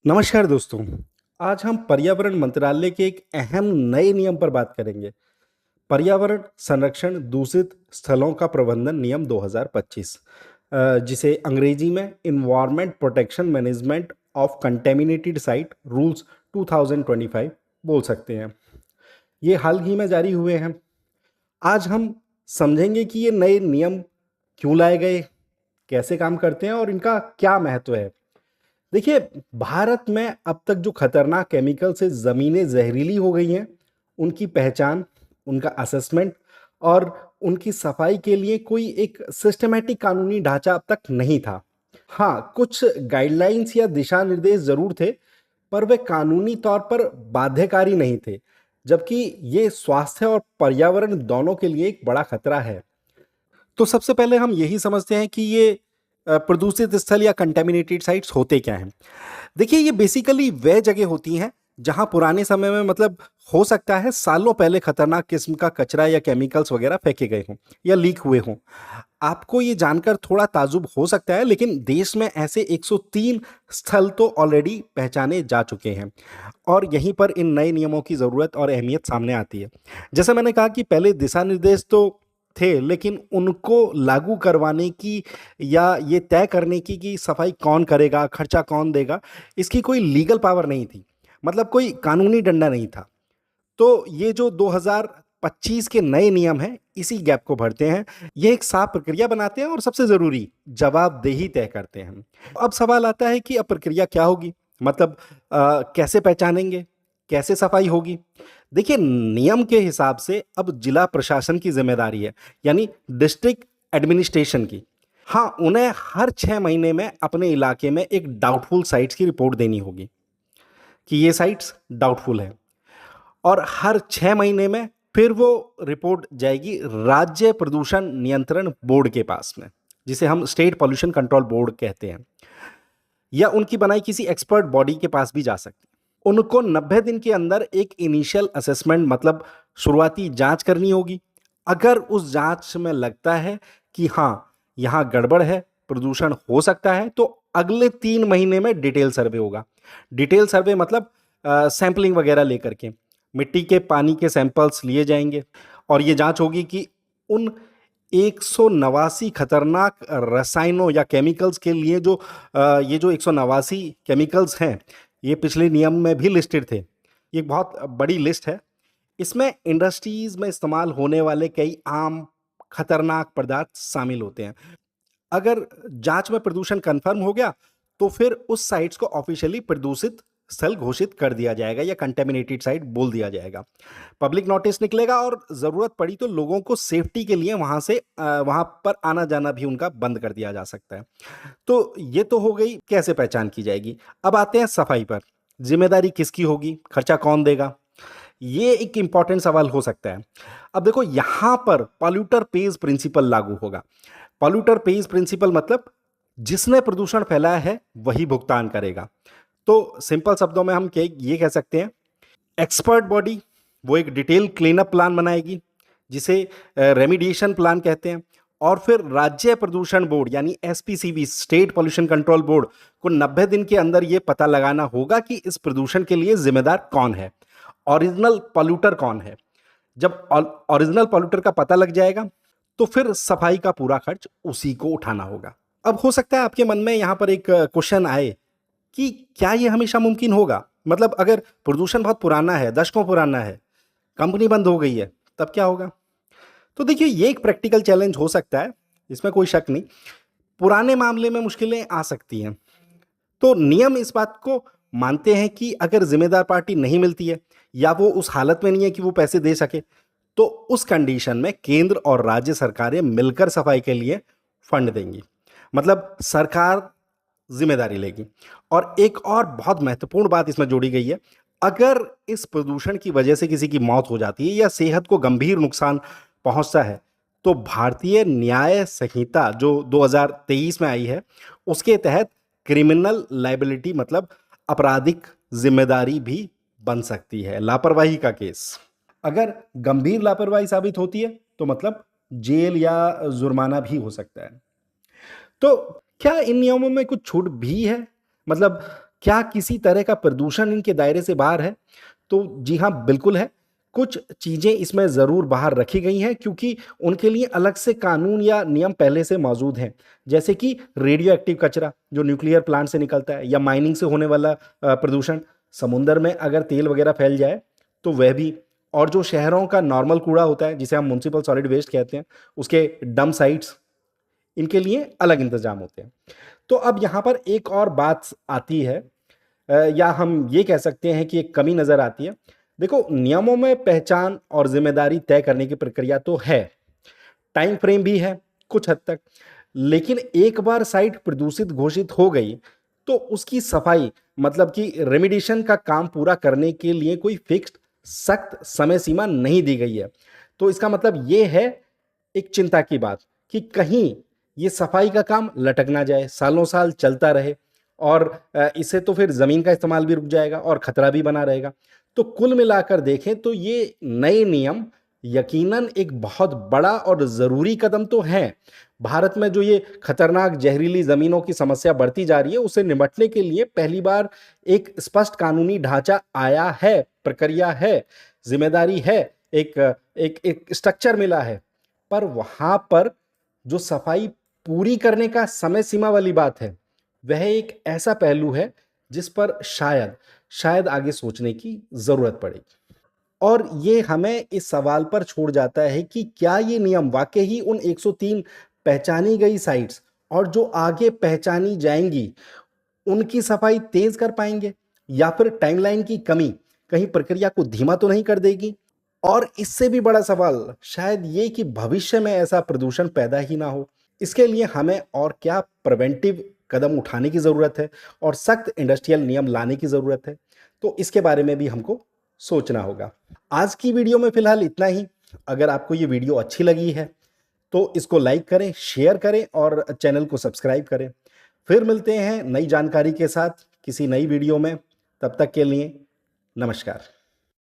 नमस्कार दोस्तों। आज हम पर्यावरण मंत्रालय के एक अहम नए नियम पर बात करेंगे। पर्यावरण संरक्षण दूषित स्थलों का प्रबंधन नियम 2025, जिसे अंग्रेजी में environment protection management of contaminated site rules 2025 बोल सकते हैं। ये हाल ही में जारी हुए हैं। आज हम समझेंगे कि ये नए नियम क्यों लाए गए, कैसे काम करते हैं और इनका क्या महत्व है। देखिए, भारत में अब तक जो खतरनाक केमिकल से ज़मीनें जहरीली हो गई हैं, उनकी पहचान, उनका असेसमेंट और उनकी सफाई के लिए कोई एक सिस्टमैटिक कानूनी ढांचा अब तक नहीं था। हाँ, कुछ गाइडलाइंस या दिशा निर्देश ज़रूर थे, पर वे कानूनी तौर पर बाध्यकारी नहीं थे, जबकि ये स्वास्थ्य और पर्यावरण दोनों के लिए एक बड़ा खतरा है। तो सबसे पहले हम यही समझते हैं कि ये प्रदूषित स्थल या कंटेमिनेटेड साइट्स होते क्या हैं। देखिए, ये बेसिकली वह जगह होती हैं जहां पुराने समय में मतलब हो सकता है सालों पहले खतरनाक किस्म का कचरा या केमिकल्स वगैरह फेंके गए हों या लीक हुए हों। आपको ये जानकर थोड़ा ताजुब हो सकता है, लेकिन देश में ऐसे 103 स्थल तो ऑलरेडी पहचाने जा चुके हैं और यहीं पर इन नए नियमों की ज़रूरत और अहमियत सामने आती है। जैसे मैंने कहा कि पहले दिशा निर्देश तो थे, लेकिन उनको लागू करवाने की या ये तय करने की कि सफाई कौन करेगा, खर्चा कौन देगा, इसकी कोई लीगल पावर नहीं थी। मतलब कोई कानूनी डंडा नहीं था। तो ये जो 2025 के नए नियम हैं, इसी गैप को भरते हैं। ये एक साफ प्रक्रिया बनाते हैं और सबसे ज़रूरी जवाबदेही तय करते हैं। अब सवाल आता है कि अब प्रक्रिया क्या होगी? मतलब कैसे पहचानेंगे? कैसे सफाई होगी? देखिए, नियम के हिसाब से अब जिला प्रशासन की ज़िम्मेदारी है, यानी डिस्ट्रिक्ट एडमिनिस्ट्रेशन की। हाँ, उन्हें हर 6 महीने में अपने इलाके में एक डाउटफुल साइट्स की रिपोर्ट देनी होगी कि ये साइट्स डाउटफुल है। और हर 6 महीने में फिर वो रिपोर्ट जाएगी राज्य प्रदूषण नियंत्रण बोर्ड के पास में, जिसे हम स्टेट पॉल्यूशन कंट्रोल बोर्ड कहते हैं, या उनकी बनाई किसी एक्सपर्ट बॉडी के पास भी जा सकती है। उनको 90 दिन के अंदर एक इनिशियल असेसमेंट मतलब शुरुआती जांच करनी होगी। अगर उस जांच में लगता है कि हाँ, यहाँ गड़बड़ है, प्रदूषण हो सकता है, तो अगले 3 महीने में डिटेल सर्वे होगा। डिटेल सर्वे मतलब सैंपलिंग वगैरह लेकर के मिट्टी के पानी के सैंपल्स लिए जाएंगे और ये जांच होगी कि उन 189 खतरनाक रसायनों या केमिकल्स के लिए ये जो 189 केमिकल्स हैं, ये पिछले नियम में भी लिस्टेड थे। ये एक बहुत बड़ी लिस्ट है। इसमें इंडस्ट्रीज में इस्तेमाल होने वाले कई आम खतरनाक पदार्थ शामिल होते हैं। अगर जांच में प्रदूषण कंफर्म हो गया, तो फिर उस साइट्स को ऑफिशियली प्रदूषित स्थल घोषित कर दिया जाएगा या कंटेमिनेटेड साइट बोल दिया जाएगा। पब्लिक नोटिस निकलेगा और ज़रूरत पड़ी तो लोगों को सेफ्टी के लिए वहाँ पर आना-जाना भी उनका बंद कर दिया जा सकता है। तो ये तो हो गई कैसे पहचान की जाएगी। अब आते हैं सफाई पर। ज़िम्मेदारी किसकी होगी? खर्चा कौन देगा? ये एक इम्पॉर्टेंट सवाल हो सकता है। अब देखो, यहाँ पर पॉल्यूटर पेज प्रिंसिपल लागू होगा। पॉल्यूटर पेज प्रिंसिपल मतलब जिसने प्रदूषण फैलाया है वही भुगतान करेगा। तो सिंपल शब्दों में हम ये कह सकते हैं, एक्सपर्ट बॉडी वो एक डिटेल क्लीन अप प्लान बनाएगी, जिसे रेमिडिएशन प्लान कहते हैं। और फिर राज्य प्रदूषण बोर्ड यानी SPCB state pollution control board को 90 दिन के अंदर ये पता लगाना होगा कि इस प्रदूषण के लिए जिम्मेदार कौन है, ओरिजिनल पॉल्यूटर कौन है। जब ओरिजिनल पॉल्यूटर का पता लग जाएगा, तो फिर सफाई का पूरा खर्च उसी को उठाना होगा। अब हो सकता है आपके मन में यहाँ पर एक क्वेश्चन आए कि क्या ये हमेशा मुमकिन होगा? मतलब अगर प्रदूषण बहुत पुराना है, दशकों पुराना है, कंपनी बंद हो गई है, तब क्या होगा? तो देखिए, ये एक प्रैक्टिकल चैलेंज हो सकता है, इसमें कोई शक नहीं। पुराने मामले में मुश्किलें आ सकती हैं। तो नियम इस बात को मानते हैं कि अगर जिम्मेदार पार्टी नहीं मिलती है या वो उस हालत में नहीं है कि वो पैसे दे सके, तो उस कंडीशन में केंद्र और राज्य सरकारें मिलकर सफाई के लिए फंड देंगी। मतलब सरकार जिम्मेदारी लेगी। और एक और बहुत महत्वपूर्ण बात इसमें जोड़ी गई है, अगर इस प्रदूषण की वजह से किसी की मौत हो जाती है या सेहत को गंभीर नुकसान पहुंचता है, तो भारतीय न्याय संहिता जो 2023 में आई है, उसके तहत क्रिमिनल लाइबिलिटी मतलब आपराधिक जिम्मेदारी भी बन सकती है। लापरवाही का केस अगर गंभीर लापरवाही साबित होती है, तो मतलब जेल या जुर्माना भी हो सकता है। तो क्या इन नियमों में कुछ छूट भी है? मतलब क्या किसी तरह का प्रदूषण इनके दायरे से बाहर है? तो जी हाँ, बिल्कुल है। कुछ चीज़ें इसमें ज़रूर बाहर रखी गई हैं क्योंकि उनके लिए अलग से कानून या नियम पहले से मौजूद हैं। जैसे कि रेडियो एक्टिव कचरा जो न्यूक्लियर प्लांट से निकलता है या माइनिंग से होने वाला प्रदूषण, समुद्र में अगर तेल वगैरह फैल जाए तो वह भी, और जो शहरों का नॉर्मल कूड़ा होता है जिसे हम म्युनिसिपल सॉलिड वेस्ट कहते हैं, उसके डंप साइट्स, इनके लिए अलग इंतजाम होते हैं। तो अब यहाँ पर एक और बात आती है, या हम ये कह सकते हैं कि एक कमी नज़र आती है। देखो, नियमों में पहचान और ज़िम्मेदारी तय करने की प्रक्रिया तो है, टाइम फ्रेम भी है कुछ हद तक, लेकिन एक बार साइट प्रदूषित घोषित हो गई, तो उसकी सफाई मतलब कि रेमिडिएशन का काम पूरा करने के लिए कोई फिक्स्ड सख्त समय सीमा नहीं दी गई है। तो इसका मतलब ये है, एक चिंता की बात, कि कहीं ये सफाई का काम लटक ना जाए, सालों साल चलता रहे और इससे तो फिर ज़मीन का इस्तेमाल भी रुक जाएगा और खतरा भी बना रहेगा। तो कुल मिलाकर देखें तो ये नए नियम यकीनन एक बहुत बड़ा और ज़रूरी कदम तो है। भारत में जो ये खतरनाक ज़हरीली ज़मीनों की समस्या बढ़ती जा रही है, उससे निपटने के लिए पहली बार एक स्पष्ट कानूनी ढाँचा आया है, प्रक्रिया है, ज़िम्मेदारी है, एक एक एक स्ट्रक्चर मिला है। पर वहाँ पर जो सफाई पूरी करने का समय सीमा वाली बात है, वह एक ऐसा पहलू है जिस पर शायद आगे सोचने की ज़रूरत पड़ेगी। और ये हमें इस सवाल पर छोड़ जाता है कि क्या ये नियम वाक़ई ही उन 103 पहचानी गई साइट्स और जो आगे पहचानी जाएँगी, उनकी सफाई तेज़ कर पाएँगे? या फिर टाइमलाइन की कमी कहीं प्रक्रिया को धीमा तो नहीं कर देगी? और इससे भी बड़ा सवाल शायद ये कि भविष्य में ऐसा प्रदूषण पैदा ही ना हो। इसके लिए हमें और क्या प्रिवेंटिव कदम उठाने की ज़रूरत है और सख्त इंडस्ट्रियल नियम लाने की ज़रूरत है। तो इसके बारे में भी हमको सोचना होगा। आज की वीडियो में फ़िलहाल इतना ही। अगर आपको ये वीडियो अच्छी लगी है, तो इसको लाइक करें, शेयर करें और चैनल को सब्सक्राइब करें। फिर मिलते हैं नई जानकारी के साथ किसी नई वीडियो में। तब तक के लिए नमस्कार।